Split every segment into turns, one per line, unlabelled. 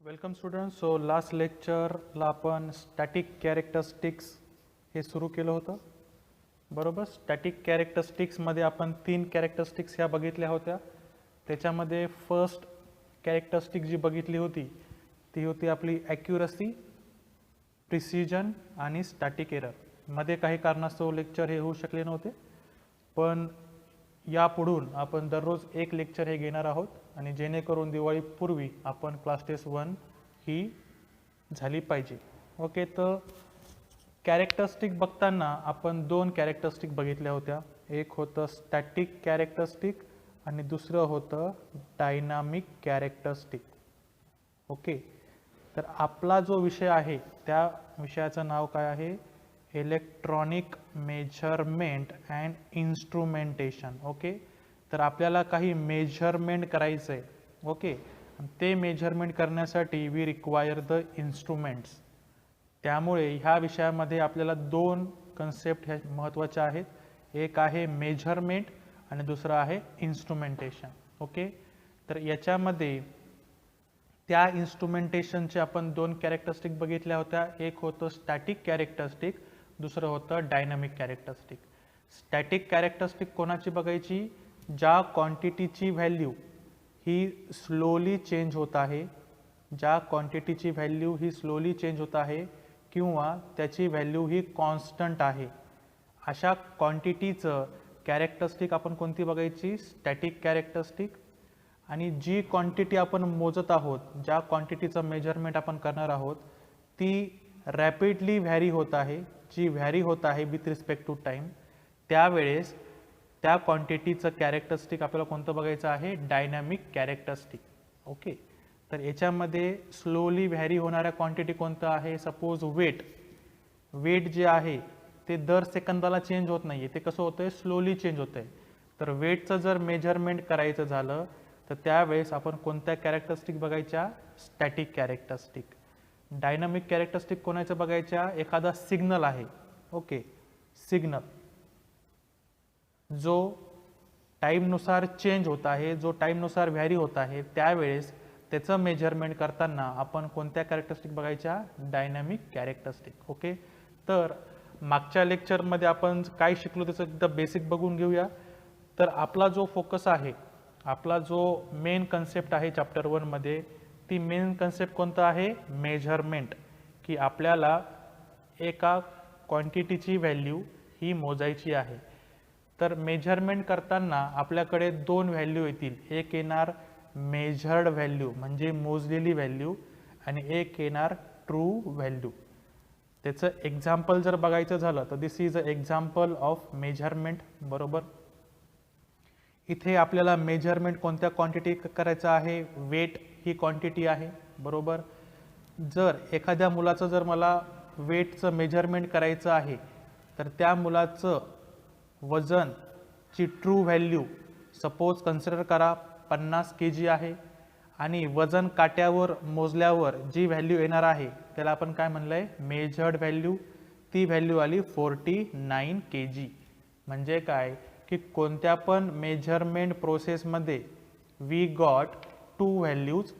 Welcome student. So last लेक्चरला आपण static characteristics हे सुरू केलं होतं बरोबर. स्टॅटिक कॅरेक्टरिस्टिक्समध्ये आपण 3 कॅरेक्टरिस्टिक्स ह्या बघितल्या होत्या. त्याच्यामध्ये फर्स्ट कॅरेक्टरिस्टिक जी बघितली होती ती होती आपली ॲक्युरसी, प्रिसिजन आणि स्टॅटिक एरर. मध्ये काही कारणास्तव लेक्चर हे होऊ शकले नव्हते, पण यापुढून आपण दररोज एक लेक्चर हे घेणार आहोत आणि जेणेकरून दिवाळीपूर्वी आपण क्लास टेस्ट 1 ही झाली पाहिजे. ओके, तर कॅरेक्टरिस्टिक बघताना आपण 2 कॅरेक्टरिस्टिक बघितल्या होत्या. एक होतं स्टॅटिक कॅरेक्टरिस्टिक आणि दुसरं होतं डायनामिक कॅरेक्टरिस्टिक. ओके, तर आपला जो विषय आहे त्या विषयाचं नाव काय आहे? Electronic measurement and instrumentation. Okay, तर आपल्याला काही मेजरमेंट करायचं आहे. ओके, ते मेजरमेंट करण्यासाठी वी रिक्वायर द इन्स्ट्रुमेंट्स. त्यामुळे ह्या विषयामध्ये आपल्याला 2 कन्सेप्ट ह्या महत्त्वाच्या आहेत. एक आहे मेजरमेंट आणि दुसरं आहे इन्स्ट्रुमेंटेशन. ओके, तर याच्यामध्ये त्या इन्स्ट्रुमेंटेशनचे आपण 2 कॅरेक्टरिस्टिक बघितल्या होत्या. एक होतं स्टॅटिक कॅरेक्टरिस्टिक, दुसरं होतं डायनामिक कॅरेक्टरिस्टिक. स्टॅटिक कॅरेक्टरिस्टिक कोणाची बघायची? ज्या क्वांटिटीची व्हॅल्यू ही स्लोली चेंज होत आहे, ज्या क्वांटिटीची व्हॅल्यू ही स्लोली चेंज होत आहे किंवा त्याची व्हॅल्यू ही कॉन्स्टंट आहे, अशा क्वांटिटीचं कॅरेक्टरिस्टिक आपण कोणती बघायची? Static characteristic. आणि जी क्वांटिटी आपण मोजत आहोत, ज्या क्वांटिटीचं मेजरमेंट आपण करणार आहोत, ती रॅपिडली व्हॅरी होत आहे, जी व्हॅरी होत आहे विथ रिस्पेक्ट टू टाईम, त्यावेळेस त्या क्वांटिटीचं कॅरेक्टरिस्टिक आपल्याला कोणतं बघायचं आहे? Dynamic characteristic. ओके, तर याच्यामध्ये स्लोली व्हॅरी होणाऱ्या क्वांटिटी कोणतं आहे? Suppose weight. वेट जे आहे ते दर सेकंदाला चेंज होत नाही आहे, ते कसं होतं आहे? स्लोली चेंज होतं आहे. तर वेटचं जर मेजरमेंट करायचं झालं तर त्यावेळेस आपण कोणत्या कॅरेक्टरिस्टिक बघायच्या? Static characteristic. डायनामिक कॅरेक्टरिस्टिक कोणाचं बघायच्या? एखादा सिग्नल आहे. ओके, सिग्नल जो टाईमनुसार चेंज होत आहे, जो टाईमनुसार व्हॅरी होत आहे, त्यावेळेस त्याचं मेजरमेंट करताना आपण कोणत्या कॅरेक्टरिस्टिक बघायच्या? Dynamic characteristic. ओके, तर मागच्या लेक्चरमध्ये आपण काय शिकलो त्याचं एकदा बेसिक बघून घेऊया. तर आपला जो फोकस आहे, आपला जो मेन कन्सेप्ट आहे चॅप्टर 1 मध्ये, ती मेन कन्सेप्ट कोणता आहे? मेजरमेंट. की आपल्याला एका क्वांटिटीची व्हॅल्यू ही मोजायची आहे. तर मेजरमेंट करताना आपल्याकडे 2 व्हॅल्यू येतील. एक येणार मेजर्ड व्हॅल्यू म्हणजे मोजलेली व्हॅल्यू, आणि एक येणार ट्रू व्हॅल्यू. त्याचं एक्झाम्पल जर बघायचं झालं तर this is a example of measurement. बरोबर, इथे आपल्याला मेजरमेंट कोणत्या क्वांटिटी करायचं आहे? वेट ही क्वांटिटी आहे. बरोबर, जर एखाद्या मुलाचं जर मला वेटचं मेजरमेंट करायचं आहे तर त्या मुलाचं वजनची ट्रू व्हॅल्यू सपोज कन्सिडर करा 50 kg आहे, आणि वजन काट्यावर मोजल्यावर जी व्हॅल्यू येणार आहे त्याला आपण काय म्हणलं आहे? Measured value. ती व्हॅल्यू आली 49 kg. म्हणजे काय की कोणत्या पण मेजरमेंट प्रोसेसमध्ये we got 2 values.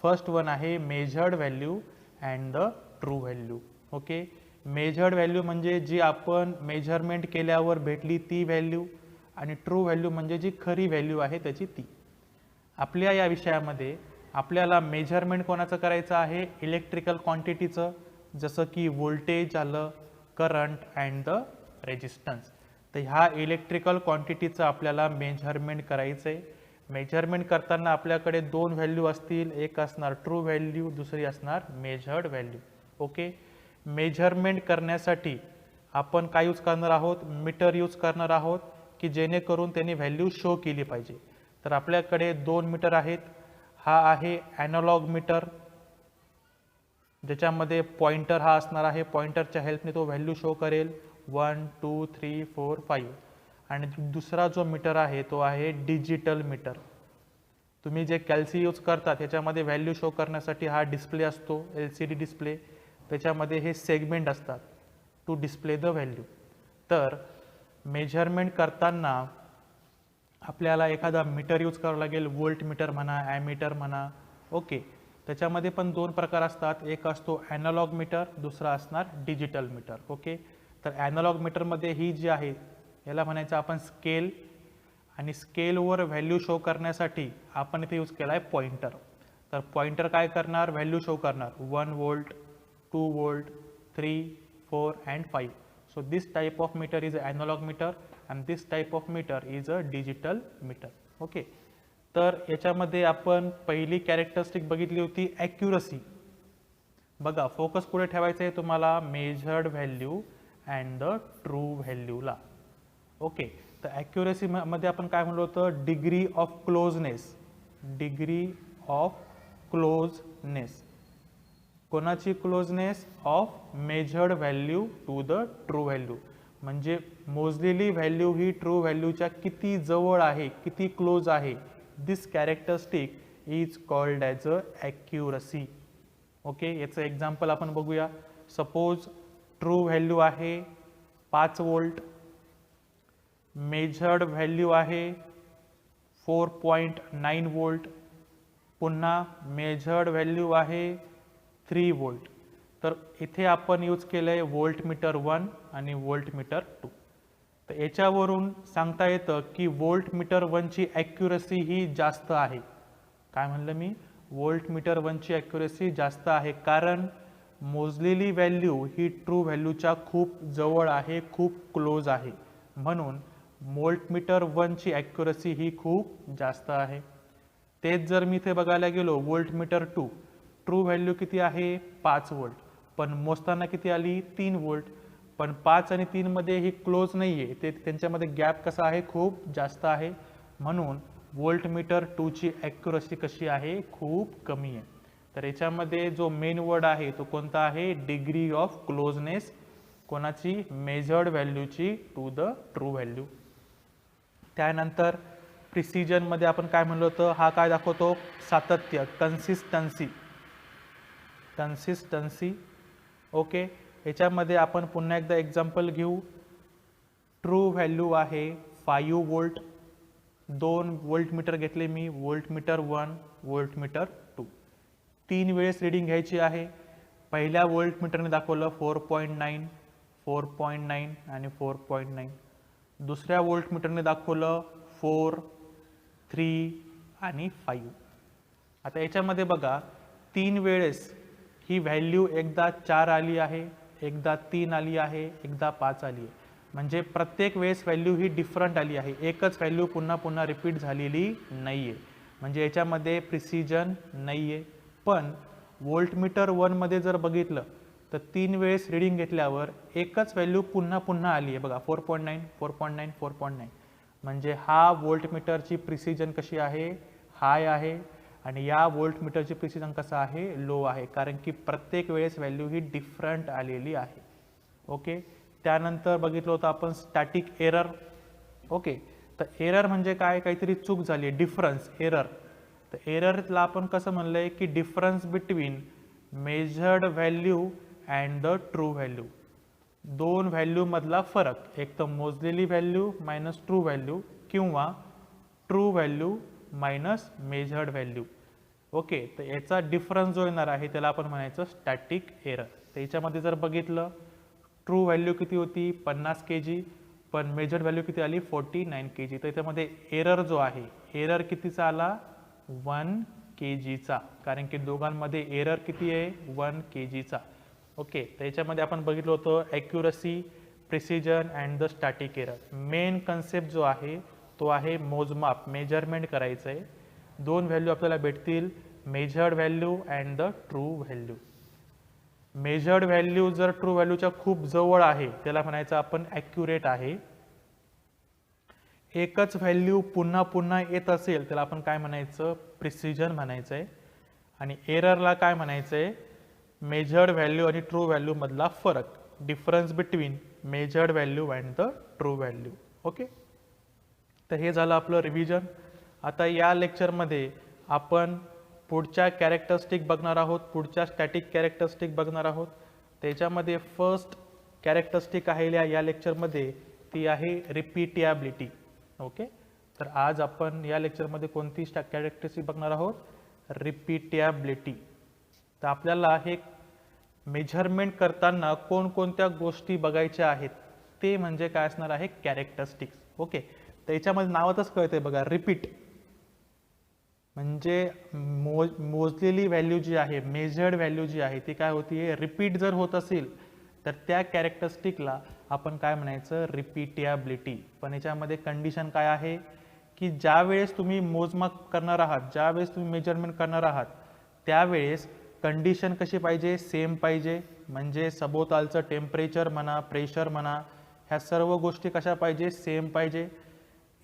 First one आहे measured value and the true value. Okay, measured value म्हणजे जी आपण मेजरमेंट केल्यावर भेटली ती व्हॅल्यू, आणि ट्रू व्हॅल्यू म्हणजे जी खरी व्हॅल्यू आहे त्याची ती. आपल्या या विषयामध्ये आपल्याला मेजरमेंट कोणाचं करायचं आहे? इलेक्ट्रिकल क्वांटिटीचं, जसं की व्होल्टेज आलं, करंट अँड द रेजिस्टन्स. तर ह्या इलेक्ट्रिकल क्वांटिटीचं आपल्याला मेजरमेंट करायचं आहे. मेजरमेंट करताना आपल्याकडे 2 व्हॅल्यू असतील, एक असणार ट्रू व्हॅल्यू, दुसरी असणार मेजर्ड व्हॅल्यू. ओके, मेजरमेंट करण्यासाठी आपण काय यूज करणार आहोत? मीटर यूज करणार आहोत, की जेणेकरून त्यांनी व्हॅल्यू शो केली पाहिजे. तर आपल्याकडे 2 मीटर आहेत. हा आहे ॲनालॉग मीटर, ज्याच्यामध्ये पॉइंटर हा असणार आहे. पॉइंटरच्या हेल्पने तो व्हॅल्यू शो करेल 1 2 3 4 5. आणि दुसरा जो मीटर आहे तो आहे डिजिटल मीटर. तुम्ही जे कॅल्सी यूज करता त्याच्यामध्ये व्हॅल्यू शो करण्यासाठी हा डिस्प्ले असतो, LCD डिस्प्ले. त्याच्यामध्ये हे सेगमेंट असतात टू डिस्प्ले द व्हॅल्यू. तर मेजरमेंट करताना आपल्याला एखादा मीटर यूज करावा लागेल, व्होल्ट मीटर म्हणा, ॲमीटर म्हणा. ओके, त्याच्यामध्ये पण दोन प्रकार असतात, एक असतो ॲनालॉग मीटर, दुसरा असणार डिजिटल मीटर. ओके, तर ॲनालॉग मीटरमध्ये ही जी आहे याला म्हणायचं आपण स्केल, आणि स्केलवर व्हॅल्यू शो करण्यासाठी आपण इथे यूज केला आहे पॉइंटर. तर पॉइंटर काय करणार, व्हॅल्यू शो करणार 1 volt, 2 volt, 3, 4 and 5. So this type of meter is a analog meter and this type of meter is a digital meter. Okay, तर याच्यामध्ये आपण पहिली कॅरेक्टरिस्टिक बघितली होती ॲक्युरसी. बघा, फोकस पुढे ठेवायचं आहे तुम्हाला measured value and the true व्हॅल्यूला. ओके, तर ॲक्युरसी मध्ये आपण काय म्हणलो होतं, degree of closeness. Degree of closeness, कोणाची closeness, of measured value to the true value. म्हणजे मोजलेली व्हॅल्यू ही ट्रू व्हॅल्यूच्या किती जवळ आहे, किती क्लोज आहे. This characteristic is called as a accuracy. Okay, याचं एक्झाम्पल आपण बघूया. सपोज ट्रू व्हॅल्यू आहे 5 वोल्ट, मेजर्ड व्हॅल्यू आहे 4.9 वोल्ट, पुन्हा मेजर्ड व्हॅल्यू आहे 3 वोल्ट. तर इथे आपण यूज केलं आहे व्होल्टमीटर 1 आणि व्होल्टमीटर 2. तर याच्यावरून सांगता येतं की व्होल्टमीटर 1ची ॲक्युरसी ही जास्त आहे. काय म्हणलं मी, व्होल्टमीटर 1ची ॲक्युरसी जास्त आहे, कारण मोजलेली व्हॅल्यू ही ट्रू व्हॅल्यूच्या खूप जवळ आहे, खूप क्लोज आहे. म्हणून व्होल्टमीटर 1ची ॲक्युरसी ही खूप जास्त आहे. तेच जर मी इथे बघायला गेलो व्होल्टमीटर 2, ट्रू व्हॅल्यू किती आहे 5 वोल्ट, पण मोजताना किती आली 3 वोल्ट. पण 5 आणि 3 मध्ये ही क्लोज नाही आहे, ते त्यांच्यामध्ये गॅप कसा आहे, खूप जास्त आहे. म्हणून व्होल्टमीटर 2ची ॲक्युरसी कशी आहे, खूप कमी आहे. तर याच्यामध्ये जो मेन वर्ड आहे तो कोणता आहे, डिग्री ऑफ क्लोजनेस. कोणाची, मेजर्ड व्हॅल्यूची टू द ट्रू व्हॅल्यू. त्यानंतर प्रिसिजनमध्ये आपण काय म्हणलो होतं, हा काय दाखवतो, सातत्य, कन्सिस्टन्सी. कन्सिस्टन्सी. ओके, याच्यामध्ये आपण पुन्हा एकदा एक्झाम्पल घेऊ. ट्रू व्हॅल्यू आहे 5 वोल्ट, 2 व्होल्टमीटर घेतले मी, व्होल्टमीटर 1, व्होल्टमीटर 2. 3 वेळेस रीडिंग घ्यायची आहे. पहिल्या व्होल्टमीटरने दाखवलं 4.9, 4.9 आणि 4.9. दुसऱ्या व्होल्टमीटरने दाखवलं 4, 3 आणि 5. आता याच्यामध्ये बघा 3 वेळेस ही व्हॅल्यू एकदा 4 आली आहे, एकदा 3 आली आहे, एकदा 5 आली आहे. म्हणजे प्रत्येक वेळेस व्हॅल्यू ही डिफरंट आली आहे, एकच व्हॅल्यू पुन्हा पुन्हा रिपीट झालेली नाही आहे. म्हणजे याच्यामध्ये प्रिसिजन नाही आहे. पण व्होल्टमीटर 1मध्ये जर बघितलं तर 3 वेळेस रीडिंग घेतल्यावर एकच व्हॅल्यू पुन्हा पुन्हा आली आहे. बघा 4.9, 4.9, 4.9. म्हणजे हा व्होल्टमीटरची प्रिसिजन कशी आहे, हाय आहे. आणि या व्होल्टमीटरची प्रिसिजन कसं आहे, लो आहे, कारण की प्रत्येक वेळेस व्हॅल्यू ही डिफरंट आलेली आहे. ओके, त्यानंतर बघितलं होतं आपण स्टॅटिक एरर. ओके, तर एरर म्हणजे काय, काहीतरी चूक झाली, डिफरन्स, एरर. तर एररला आपण कसं म्हणलंय की difference between measured value and the true value. दोन व्हॅल्यू मधला फरक, एक तर मोजलेली व्हॅल्यू मायनस ट्रू व्हॅल्यू, किंवा true value minus measured value. Okay, तर याचा डिफरन्स जो येणार आहे त्याला आपण म्हणायचं स्टॅटिक एरर. तर याच्यामध्ये जर बघितलं ट्रू व्हॅल्यू किती होती 50 kg, पण मेजर्ड व्हॅल्यू किती आली 49 kg. तर याच्यामध्ये एरर जो आहे, एरर कितीचा आला 1 kgचा, कारण की दोघांमध्ये एरर किती आहे 1 kgचा. ओके, तर याच्यामध्ये आपण बघितलं होतं accuracy, precision and the static error. Main concept जो आहे तो आहे मोजमाप, मेजरमेंट करायचं आहे. दोन व्हॅल्यू आपल्याला भेटतील, measured value and the true value. Measured value जर ट्रू व्हॅल्यूच्या खूप जवळ आहे त्याला म्हणायचं आपण ॲक्युरेट आहे. एकच व्हॅल्यू पुन्हा पुन्हा येत असेल त्याला आपण काय म्हणायचं, प्रिसिजन म्हणायचं आहे. आणि एररला काय म्हणायचं आहे, मेजर्ड व्हॅल्यू आणि ट्रू व्हॅल्यू मधला फरक, difference between measured value and the true value. Okay, तर हे झालं आपलं रिव्हिजन. आता या लेक्चरमध्ये आपण पुढच्या कॅरेक्टरिस्टिक बघणार आहोत, पुढच्या स्टॅटिक कॅरेक्टरिस्टिक बघणार आहोत. त्याच्यामध्ये फर्स्ट कॅरेक्टरिस्टिक आहे या लेक्चरमध्ये ती आहे रिपीटेबिलिटी. ओके, तर आज आपण या लेक्चरमध्ये कोणती कॅरेक्टरिस्टिक बघणार आहोत, रिपीटेबिलिटी. तर आपल्याला हे मेजरमेंट करताना कोणकोणत्या गोष्टी बघायच्या आहेत ते म्हणजे काय असणार आहे, कॅरेक्टरिस्टिक्स. ओके, तर याच्यामध्ये नावातच कळतंय बघा, रिपीट म्हणजे मोजलेली व्हॅल्यू जी आहे, मेजर्ड व्हॅल्यू जी आहे ती काय होतीये, रिपीट जर होत असेल तर त्या कॅरेक्टरिस्टिकला आपण काय म्हणायचं, रिपीटेबिलिटी. पण याच्यामध्ये कंडिशन काय आहे की ज्या वेळेस तुम्ही मोजमाप करणार आहात, ज्या वेळेस तुम्ही मेजरमेंट करणार आहात त्यावेळेस कंडिशन कशी पाहिजे, सेम पाहिजे. म्हणजे सभोवतालचं टेम्परेचर म्हणा, प्रेशर म्हणा, ह्या सर्व गोष्टी कशा पाहिजे, सेम पाहिजे.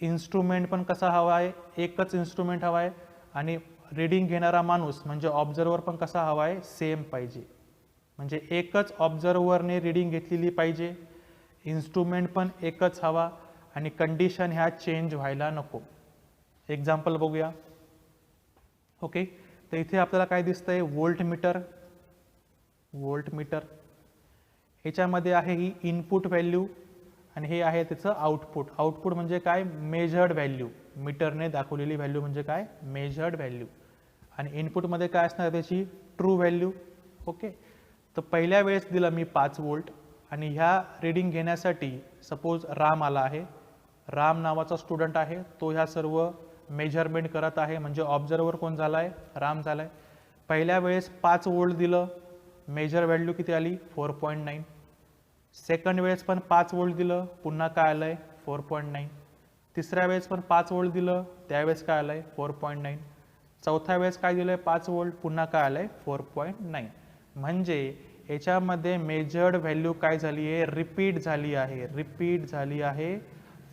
इन्स्ट्रुमेंट पण कसा हवा आहे, एकच इन्स्ट्रुमेंट हवा आहे. आणि रीडिंग घेणारा माणूस म्हणजे ऑब्झर्वर पण कसा हवा आहे, सेम पाहिजे. म्हणजे एकच ऑब्झर्वरने रीडिंग घेतलेली पाहिजे, इन्स्ट्रुमेंट पण एकच हवा आणि कंडिशन ह्या चेंज व्हायला नको. एक्झाम्पल बघूया. ओके, तर इथे आपल्याला काय दिसतंय, व्होल्टमीटर. व्होल्टमीटर ह्याच्यामध्ये आहे ही इनपुट व्हॅल्यू आणि हे आहे त्याचं आउटपुट. आउटपुट म्हणजे काय, मेजर्ड व्हॅल्यू. मीटरने दाखवलेली व्हॅल्यू म्हणजे काय, मेजर्ड व्हॅल्यू. आणि इनपुटमध्ये काय असणार त्याची ट्रू व्हॅल्यू. ओके, तर पहिल्या वेळेस दिलं मी 5 व्होल्ट आणि ह्या रीडिंग घेण्यासाठी सपोज राम आला आहे. राम नावाचा स्टुडंट आहे, तो ह्या सर्व मेजरमेंट करत आहे. म्हणजे ऑब्झर्वर कोण झाला आहे, राम झाला आहे. पहिल्या वेळेस 5 व्होल्ट दिलं, मेजर व्हॅल्यू किती आली, 4.9. सेकंड वेळेस पण 5 व्होल्ट दिलं, पुन्हा काय आलंय, 4.9. तिसऱ्या वेळेस पण 5 व्होल्ट दिलं, त्यावेळेस काय आलंय, 4.9. चौथ्या वेळेस काय दिलंय, 5 व्होल्ट, पुन्हा काय आलंय, 4.9. म्हणजे याच्यामध्ये मेजर्ड व्हॅल्यू काय झाली आहे, रिपीट झाली आहे. रिपीट झाली आहे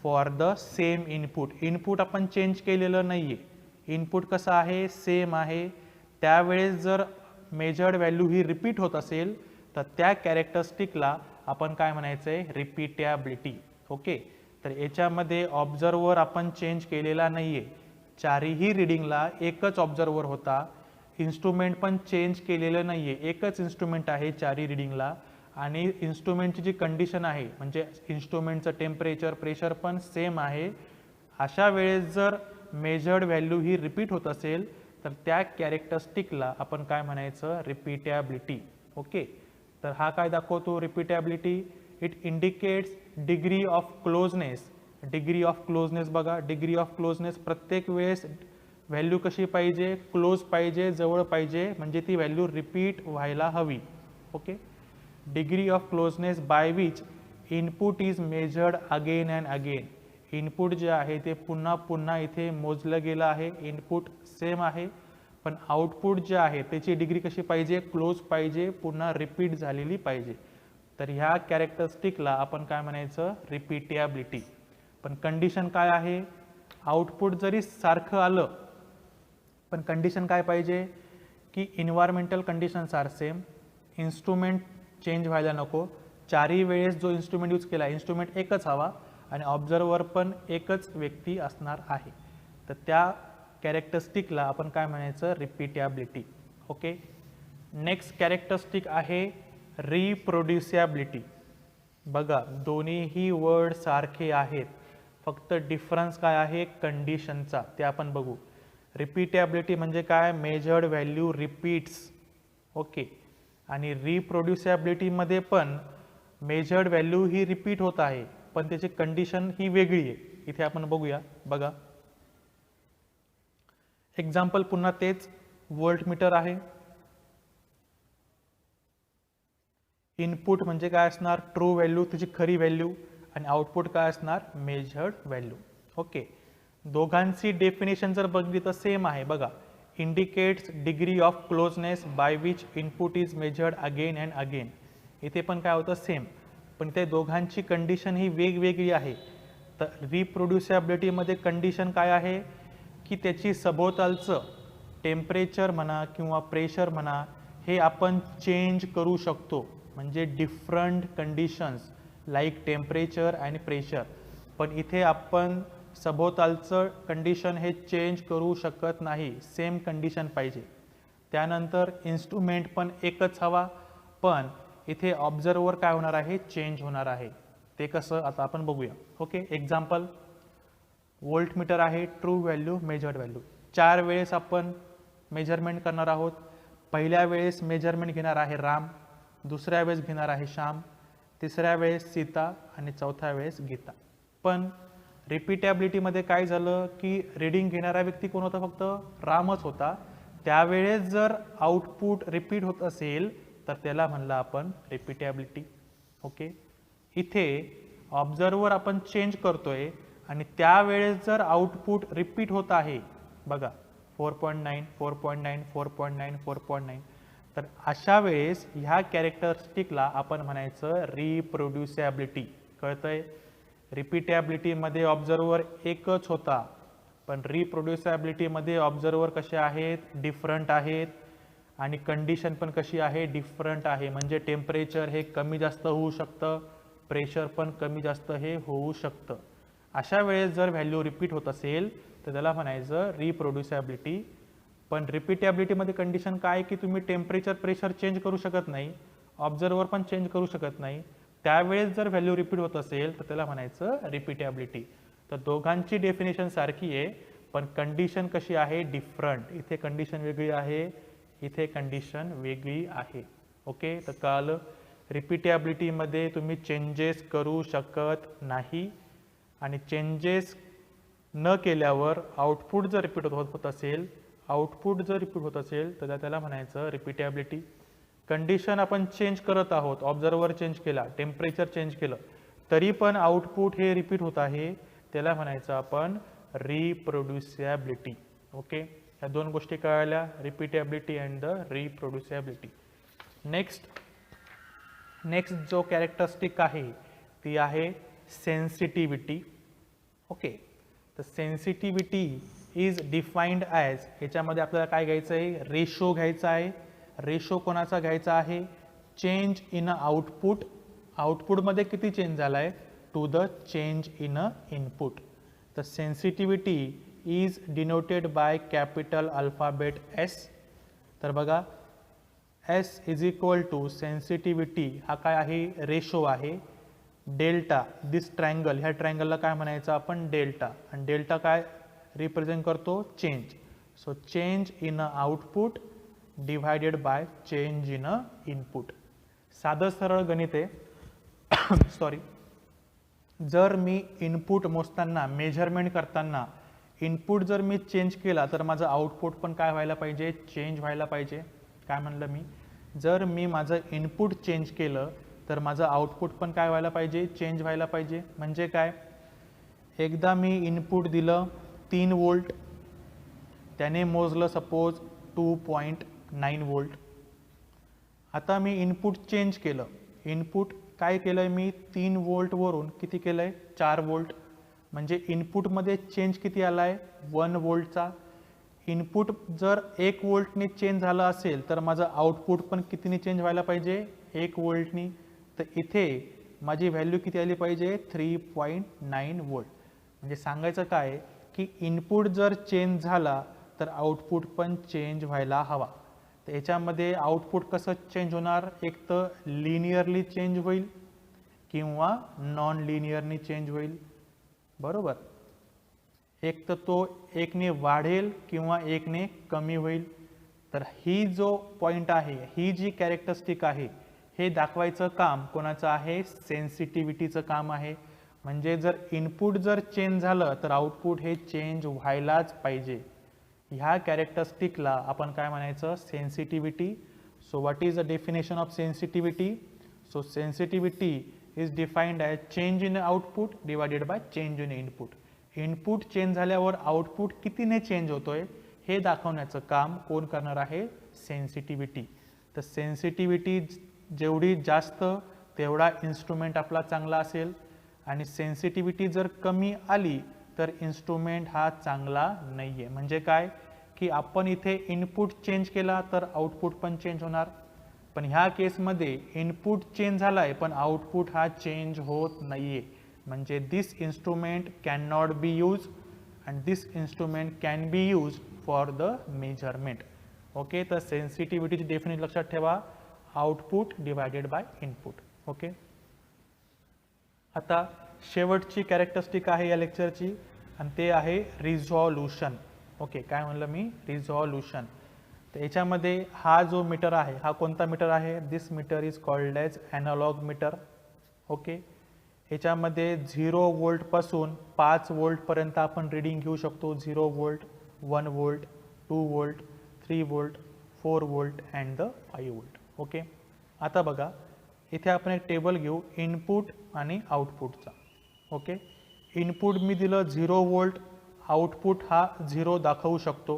for the same input. Input आपण चेंज केलेलं नाहीये, इनपुट कसं आहे, सेम आहे. त्यावेळेस जर मेजर्ड व्हॅल्यू ही रिपीट होत असेल तर त्या कॅरेक्टरिस्टिकला आपण काय म्हणायचं आहे, रिपीटेबिलिटी. ओके, तर याच्यामध्ये ऑब्झर्वर आपण चेंज केलेला नाहीये. चारही रीडिंगला एकच ऑब्झर्वर होता. इन्स्ट्रुमेंट पण चेंज केलेलं नाहीये, एकच इन्स्ट्रुमेंट आहे चारही रीडिंगला. आणि इन्स्ट्रुमेंटची जी कंडिशन आहे म्हणजे इन्स्ट्रुमेंटचं टेम्परेचर, प्रेशर पण सेम आहे. अशा वेळेस जर मेजर्ड व्हॅल्यू ही रिपीट होत असेल तर त्या कॅरेक्टरिस्टिकला आपण काय म्हणायचं, रिपीटेबिलिटी. ओके, तर हा काय दाखवतो, repeatability. It indicates degree of closeness. Degree of closeness बघा, डिग्री ऑफ क्लोजनेस प्रत्येक वेळेस व्हॅल्यू कशी पाहिजे, क्लोज पाहिजे, जवळ पाहिजे. म्हणजे ती व्हॅल्यू रिपीट व्हायला हवी. Okay, degree of closeness by which input is measured again and again. Input जे आहे ते पुन्हा पुन्हा इथे मोजलं गेलं आहे. इनपुट सेम आहे पण आउटपुट जे आहे त्याची डिग्री कशी पाहिजे, क्लोज पाहिजे, पुन्हा रिपीट झालेली पाहिजे. तर ह्या कॅरेक्टरिस्टिकला आपण काय म्हणायचं, रिपीटेबिलिटी. पण कंडिशन काय आहे, आउटपुट जरी सारखं आलं पण कंडिशन काय पाहिजे की environmental conditions are same, instrument change व्हायला नको. चारही वेळेस जो इन्स्ट्रुमेंट यूज केला, इन्स्ट्रुमेंट एकच हवा आणि ऑब्झर्वर पण एकच व्यक्ती असणार आहे. तर त्या कॅरेक्टरिस्टिकला आपण काय म्हणायचं, रिपीटेबिलिटी. ओके, नेक्स्ट कॅरेक्टरिस्टिक आहे रिप्रोड्युसिबिलिटी. बघा, दोन्हीही वर्ड सारखे आहेत, फक्त डिफरन्स काय आहे, कंडिशनचा, ते आपण बघू. रिपीटेबिलिटी म्हणजे काय, मेजर्ड व्हॅल्यू रिपीट्स. ओके, आणि रिप्रोड्युसिबिलिटी मध्ये पण मेजर्ड व्हॅल्यू ही रिपीट होत आहे पण त्याची कंडिशन ही वेगळी आहे. इथे आपण बघूया. बघा, एक्झाम्पल पुन्हा तेच, व्होल्टमीटर आहे. इनपुट म्हणजे काय असणार, ट्रू व्हॅल्यू, त्याची खरी व्हॅल्यू. आणि आउटपुट काय असणार, मेजर्ड व्हॅल्यू. ओके, दोघांची डेफिनेशन जर बघली तर सेम आहे. बघा, indicates degree of closeness by which input is measured again and again. इथे पण काय होतं, सेम, पण ते दोघांची कंडिशन ही वेगवेगळी आहे. तर रिप्रोड्युसिबिलिटीमध्ये कंडिशन काय आहे की त्याची सभोवतालचं टेम्परेचर म्हणा किंवा प्रेशर म्हणा हे आपण चेंज करू शकतो. म्हणजे डिफरंट कंडिशन्स लाईक टेम्परेचर आणि प्रेशर. पण इथे आपण सभोवतालचं कंडिशन हे चेंज करू शकत नाही, सेम कंडिशन पाहिजे. त्यानंतर इन्स्ट्रुमेंट पण एकच हवा, पण इथे ऑब्झर्वर काय होणार आहे, चेंज होणार आहे. ते कसं आता आपण बघूया. ओके, एक्झाम्पल, व्होल्टमीटर आहे, ट्रू व्हॅल्यू, मेजर्ड व्हॅल्यू. 4 वेळेस आपण मेजरमेंट करणार आहोत. पहिल्या वेळेस मेजरमेंट घेणार आहे राम, दुसऱ्या वेळेस घेणार आहे श्याम, तिसऱ्या वेळेस सीता आणि चौथ्या वेळेस गीता. पण रिपीटॅबिलिटीमध्ये काय झालं की रीडिंग घेणारा व्यक्ती कोण होता? फक्त रामच होता. त्यावेळेस जर आउटपुट रिपीट होत असेल तर त्याला म्हणलं आपण रिपीटॅबिलिटी. ओके, इथे ऑब्झर्वर आपण चेंज करतोय आणि त्यावेळेस जर आउटपुट रिपीट होत आहे, बघा 4.9 4.9 4.9 4.9, तर अशा वेळेस ह्या कॅरेक्टरिस्टिकला आपण म्हणायचं रिप्रोड्युसिबिलिटी. कळतंय? रिपीटॅबिलिटीमध्ये ऑब्झर्वर एकच होता, पण रिप्रोड्युसिबिलिटीमध्ये ऑब्झर्वर कसे आहेत? डिफरंट आहेत, आणि कंडिशन पण कशी आहे? डिफरंट आहे. म्हणजे टेम्परेचर हे कमी जास्त होऊ शकतं, प्रेशर पण कमी जास्त हे होऊ शकतं. अशा वेळेस जर व्हॅल्यू रिपीट होत असेल तर त्याला म्हणायचं रिप्रोड्युसिबिलिटी. पण रिपीटॅबिलिटीमध्ये कंडिशन काय की तुम्ही टेम्परेचर प्रेशर चेंज करू शकत नाही, ऑब्झर्वर पण चेंज करू शकत नाही. त्यावेळेस जर व्हॅल्यू रिपीट होत असेल तर त्याला म्हणायचं रिपीटॅबिलिटी. तर दोघांची डेफिनेशन सारखी आहे, पण कंडिशन कशी आहे? डिफरंट. इथे कंडिशन वेगळी आहे, इथे कंडिशन वेगळी आहे. ओके, तर कळलं? रिपीटॅबिलिटीमध्ये तुम्ही चेंजेस करू शकत नाही, आणि चेंजेस न केल्यावर आउटपुट जर रिपीट होत असेल, तर त्याला म्हणायचं रिपीटॅबिलिटी. कंडिशन आपण चेंज करत आहोत, ऑब्झर्वर चेंज केला, टेम्परेचर चेंज केलं, तरी पण आउटपुट हे रिपीट होत आहे, त्याला म्हणायचं आपण रिप्रोड्युसिबिलिटी. ओके, या दोन गोष्टी कळल्या, रिपीटॅबिलिटी अँड द रिप्रोड्युसिबिलिटी. नेक्स्ट जो कॅरेक्टरिस्टिक आहे ती आहे सेन्सिटिव्हिटी. ओके, तर सेन्सिटिव्हिटी इज डिफाइंड ॲज, याच्यामध्ये आपल्याला काय घ्यायचं आहे? रेशो घ्यायचा आहे. रेशो कोणाचा घ्यायचा आहे? Change in output. आउटपुटमध्ये किती चेंज झाला आहे? To the change in input. तर sensitivity is denoted by capital alphabet S. तर बघा, S is equal to sensitivity हा काय आहे? रेशो आहे. डेल्टा, दिस ट्रायंगल, ह्या ट्रायंगलला काय म्हणायचं आपण? डेल्टा. आणि डेल्टा काय रिप्रेझेंट करतो? Change. So change in output divided by change in input. साधं सरळ गणित आहे. सॉरी, जर मी इनपुट मोजताना, मेजरमेंट करताना इनपुट जर मी चेंज केला तर माझं आउटपुट पण काय व्हायला पाहिजे? चेंज व्हायला पाहिजे. काय म्हणलं मी? जर मी माझं इनपुट चेंज केलं तर माझं आउटपुट पण काय व्हायला पाहिजे? चेंज व्हायला पाहिजे. म्हणजे काय? एकदा मी इनपुट दिलं 3 वोल्ट, त्याने मोजलं सपोज 2.9 वोल्ट. आता मी इनपुट चेंज केलं. इनपुट काय केलंय मी? 3 वोल्टवरून किती केलंय? 4 वोल्ट. म्हणजे इनपुटमध्ये चेंज किती आलाय? 1 वोल्टचा. इनपुट जर 1 वोल्टने चेंज झालं असेल तर माझं आउटपुट पण कितीने चेंज व्हायला पाहिजे? 1 वोल्टनी. तर इथे माझी व्हॅल्यू किती आली पाहिजे? 3.9 वोल्ट. म्हणजे सांगायचं काय की इनपुट जर चेंज झाला तर आउटपुट पण चेंज व्हायला हवा. तर याच्यामध्ये आउटपुट कसं चेंज होणार? एक तर लिनियरली चेंज होईल किंवा नॉन लिनियरनी चेंज होईल. बरोबर? एक तर तो 1ने वाढेल किंवा 1ने कमी होईल. तर ही जो पॉइंट आहे, ही जी कॅरेक्टरिस्टिक आहे, हे दाखवायचं काम कोणाचं आहे? सेन्सिटिव्हिटीचं काम आहे. म्हणजे जर इनपुट जर चेंज झालं तर आउटपुट हे चेंज व्हायलाच पाहिजे. ह्या कॅरेक्टरिस्टिकला आपण काय म्हणायचं? Sensitivity. So what is the definition of sensitivity? So sensitivity is defined as change in output divided by change in input. Input change झाल्यावर आउटपुट कितीने चेंज होतोय हे दाखवण्याचं काम कोण करणार आहे? सेन्सिटिव्हिटी. तर सेन्सिटिव्हिटी जेवढी जास्त तेवढा इन्स्ट्रुमेंट आपला चांगला असेल, आणि सेन्सिटिव्हिटी जर कमी आली तर इन्स्ट्रुमेंट हा चांगला नाही आहे. म्हणजे काय की आपण इथे इनपुट चेंज केला तर आउटपुट पण चेंज होणार, पण ह्या केसमध्ये इनपुट चेंज झाला आहे पण आउटपुट हा चेंज होत नाही आहे. म्हणजे this instrument can not be use and this instrument can be use for the measurement. Okay, तर सेन्सिटिव्हिटीची डेफिनेशन लक्षात ठेवा, output divided by input. Okay, आता शेवटची कॅरेक्टरिस्टिक आहे या लेक्चरची आणि ते आहे रिझॉल्यूशन. ओके, काय म्हणलं मी? रिझॉल्यूशन. तर याच्यामध्ये हा जो मीटर आहे हा कोणता मीटर आहे? This meter is called as analog meter. Okay, ह्याच्यामध्ये 0 वोल्टपासून 5 वोल्टपर्यंत आपण रीडिंग घेऊ शकतो. 0 volt, 1 volt, 2 volt, 3 volt, 4 volt and the 5 volt. Okay, आता बघा इथे आपण एक टेबल घेऊ इनपुट आणि आउटपुटचा. ओके, इनपुट मी दिलं 0 वोल्ट, आउटपुट हा 0 दाखवू शकतो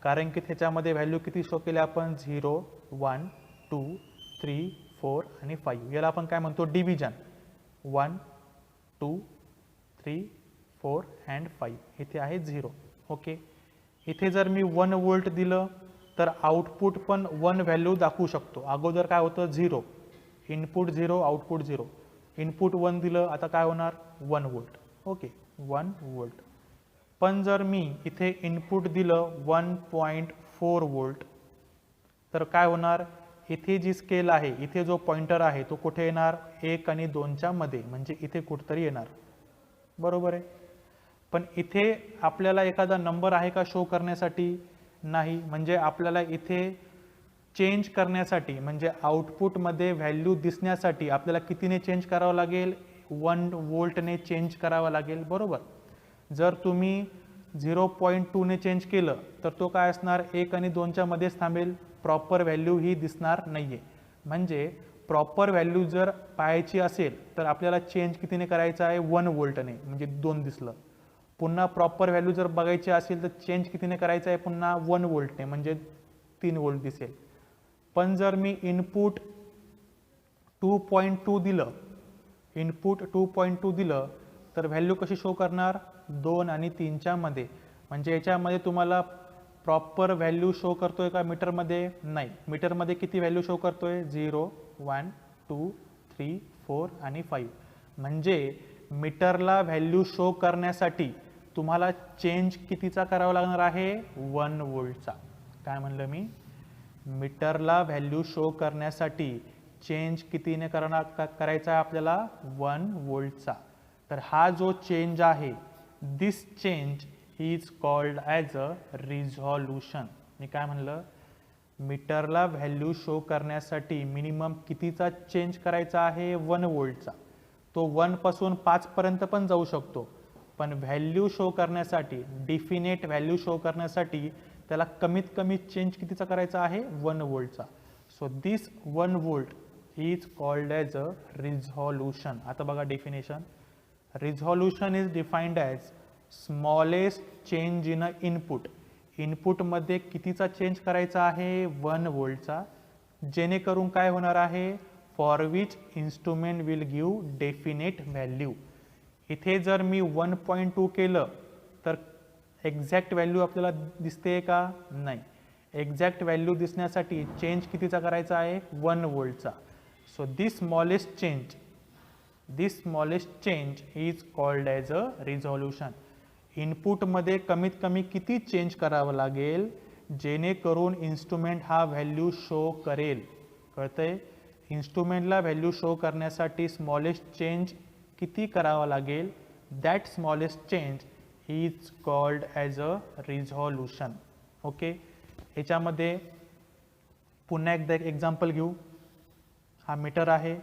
कारण की त्याच्यामध्ये व्हॅल्यू किती शो केले आपण? 0, 1, 2, 3, 4 आणि 5. याला आपण काय म्हणतो? डिव्हिजन. 1, 2, 3, 4 अँड 5. इथे आहे 0. ओके, इथे जर मी 1 वोल्ट दिलं तर आउटपुट पण 1 व्हॅल्यू दाखवू शकतो. अगोदर काय होतं? 0. Input 0, output 0. इनपुट 1 दिलं, आता काय होणार? 1 वोल्ट. Okay, 1 volt. पण जर मी इथे इनपुट दिलं 1.4 वोल्ट तर काय होणार? इथे जी स्केल आहे, इथे जो पॉइंटर आहे तो कुठे येणार? 1 आणि 2च्या मध्ये, म्हणजे इथे कुठेतरी येणार. बरोबर आहे. पण इथे आपल्याला एखादा नंबर आहे का शो करण्यासाठी? नाही. म्हणजे आपल्याला इथे चेंज करण्यासाठी, म्हणजे आउटपुटमध्ये व्हॅल्यू दिसण्यासाठी आपल्याला कितीने चेंज करावं लागेल? 1 वोल्टने चेंज करावं लागेल. बरोबर. जर तुम्ही 0.2 ने चेंज केलं तर तो काय असणार? 1 आणि 2च्या मध्येच थांबेल. प्रॉपर व्हॅल्यू ही दिसणार नाहीये. म्हणजे प्रॉपर व्हॅल्यू जर पाहायची असेल तर आपल्याला चेंज कितीने करायचं आहे? 1 वोल्टने, म्हणजे 2 दिसलं. पुन्हा प्रॉपर व्हॅल्यू जर बघायची असेल तर चेंज कितीने करायचं आहे? पुन्हा 1 वोल्टने, म्हणजे 3 वोल्ट दिसेल. पण जर मी इनपुट 2.2 दिलं, इनपुट 2.2 दिलं तर व्हॅल्यू कशी शो करणार? 2 आणि 3च्या मध्ये. म्हणजे याच्यामध्ये तुम्हाला प्रॉपर व्हॅल्यू शो करतोय का मीटरमध्ये? नाही. मीटरमध्ये किती व्हॅल्यू शो करतोय? 0, 1, 2, 3, 4 आणि 5. म्हणजे मीटरला व्हॅल्यू शो करण्यासाठी तुम्हाला चेंज कितीचा करावा लागणार आहे? 1 वोल्टचा. काय म्हणलं मी? मीटरला व्हॅल्यू शो करण्यासाठी चेंज कितीने करायचा आहे आपल्याला? 1 वोल्टचा. तर हा जो चेंज आहे, this change is called as a resolution. मी काय म्हणलं? मीटरला व्हॅल्यू शो करण्यासाठी मिनिमम कितीचा चेंज करायचा आहे? 1 वोल्टचा. तो 1 पासून 5 पर्यंत पण जाऊ शकतो. पण व्हॅल्यू शो करण्यासाठी, डिफिनेट व्हॅल्यू शो करण्यासाठी त्याला कमीत कमी चेंज कितीचा करायचा आहे? 1 वोल्टचा. So this 1 volt is called as a resolution. आता बघा definition. Resolution is defined as smallest change in a input. इनपुटमध्ये कितीचा चेंज करायचा आहे? 1 वोल्टचा. जेणेकरून काय होणार आहे? For which instrument will give definite value. इथे जर मी 1.2 केलं तर एक्झॅक्ट व्हॅल्यू आपल्याला दिसते का? नाही. एक्झॅक्ट व्हॅल्यू दिसण्यासाठी चेंज कितीचा करायचा आहे? 1 वोल्टचा. So this smallest change is called as a resolution. इनपुटमध्ये कमीत कमी किती चेंज करावं लागेल जेणेकरून इन्स्ट्रुमेंट हा व्हॅल्यू शो करेल? कळतंय? इन्स्ट्रुमेंटला व्हॅल्यू शो करण्यासाठी स्मॉलेस्ट चेंज किती करावा लागेल? That smallest change is called as a resolution. Okay, ह्याच्यामध्ये पुन्हा एकदा एक एक्झाम्पल घेऊ. हा मीटर आहे.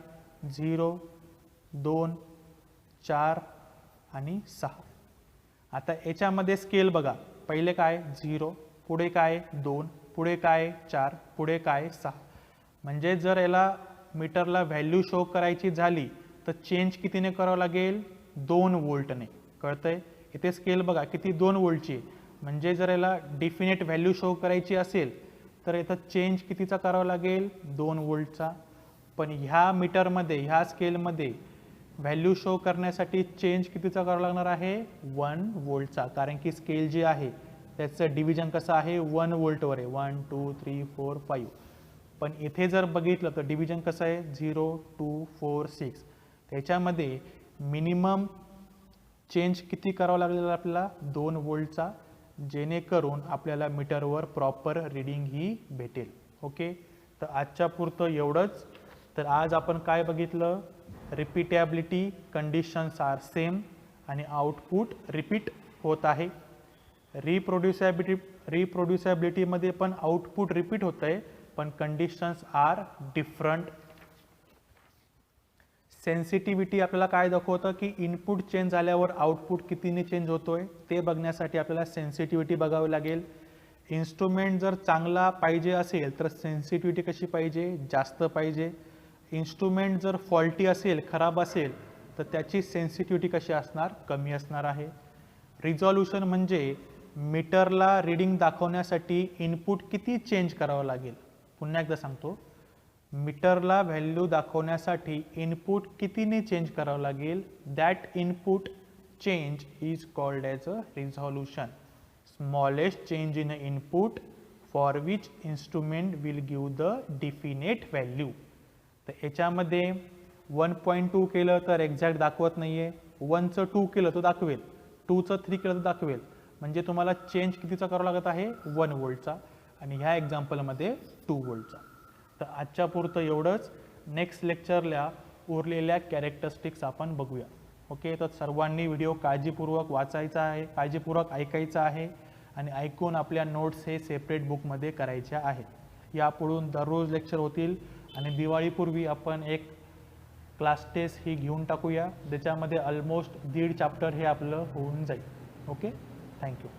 0, 2, 4 आणि 6. आता याच्यामध्ये स्केल बघा. पहिले काय? 0, पुढे काय? 2, पुढे काय? 4, पुढे काय? 6. म्हणजे जर याला मीटरला व्हॅल्यू शो करायची झाली तर चेंज कितीने करावं लागेल? 2 वोल्टने. कळतंय? इथे स्केल बघा किती? 2 वोल्टची. म्हणजे जर याला डिफिनेट व्हॅल्यू शो करायची असेल तर इथं चेंज कितीचा करावा लागेल? 2 वोल्टचा. पण ह्या मीटरमध्ये, ह्या स्केलमध्ये व्हॅल्यू शो करण्यासाठी चेंज कितीचा करावा लागणार आहे? 1 वोल्टचा. कारण की स्केल जी आहे त्याचं डिव्हिजन कसं आहे? 1 वोल्टवर आहे. 1, 2, 3, 4, 5. पण इथे जर बघितलं तर डिव्हिजन कसं आहे? 0, 2, 4, 6. त्याच्यामध्ये मिनिमम चेंज किती करावं लागलेलं आपल्याला? 2 वोल्टचा. जेणेकरून आपल्याला मीटरवर प्रॉपर रीडिंग ही भेटेल. ओके, तर आजच्या पुरतं एवढंच. तर आज आपण काय बघितलं? रिपीटॅबिलिटी कंडिशन्स आर सेम आणि आउटपुट रिपीट होत आहे. रिप्रोड्युसिबिलिटीमध्ये पण आउटपुट रिपीट होत आहे, पण कंडिशन्स आर डिफरंट. सेन्सिटिव्हिटी आपल्याला काय दाखवतं की इनपुट चेंज झाल्यावर आउटपुट कितीने चेंज होतोय ते बघण्यासाठी आपल्याला सेन्सिटिव्हिटी बघावी लागेल. इन्स्ट्रुमेंट जर चांगला पाहिजे असेल तर सेन्सिटिव्हिटी कशी पाहिजे, जास्त पाहिजे. इन्स्ट्रुमेंट जर फॉल्टी असेल, खराब असेल, तर त्याची सेन्सिटिव्हिटी कशी असणार, कमी असणार आहे. रिझॉल्युशन म्हणजे मीटरला रीडिंग दाखवण्यासाठी इनपुट किती चेंज करावं लागेल. पुन्हा एकदा सांगतो, मीटरला व्हॅल्यू दाखवण्यासाठी इनपुट कितीने चेंज करावं लागेल. That input change is called as a resolution. Smallest change in a input for which instrument will give the definite value. तर याच्यामध्ये 1.2 केलं तर एक्झॅक्ट दाखवत नाही आहे, 1चं 2 केलं तर दाखवेल, 2चं 3 केलं तर दाखवेल. म्हणजे तुम्हाला चेंज कितीचा करावा लागत आहे, 1 व्होल्टचा, आणि ह्या एक्झाम्पलमध्ये 2 व्होल्टचा. तर आजच्या पुरतं एवढंच. नेक्स्ट लेक्चरला उरलेल्या कॅरेक्टरिस्टिक्स आपण बघूया. ओके, तर सर्वांनी व्हिडिओ काळजीपूर्वक वाचायचा आहे, काळजीपूर्वक ऐकायचा आहे, आणि ऐकून आपल्या नोट्स हे सेपरेट बुकमध्ये करायच्या आहेत. यापुढून दररोज लेक्चर होतील, आणि दिवाळीपूर्वी आपण एक क्लास टेस्ट ही घेऊन टाकूया, ज्याच्यामध्ये ऑलमोस्ट 1.5 चॅप्टर हे आपलं होऊन जाईल. Okay, thank you.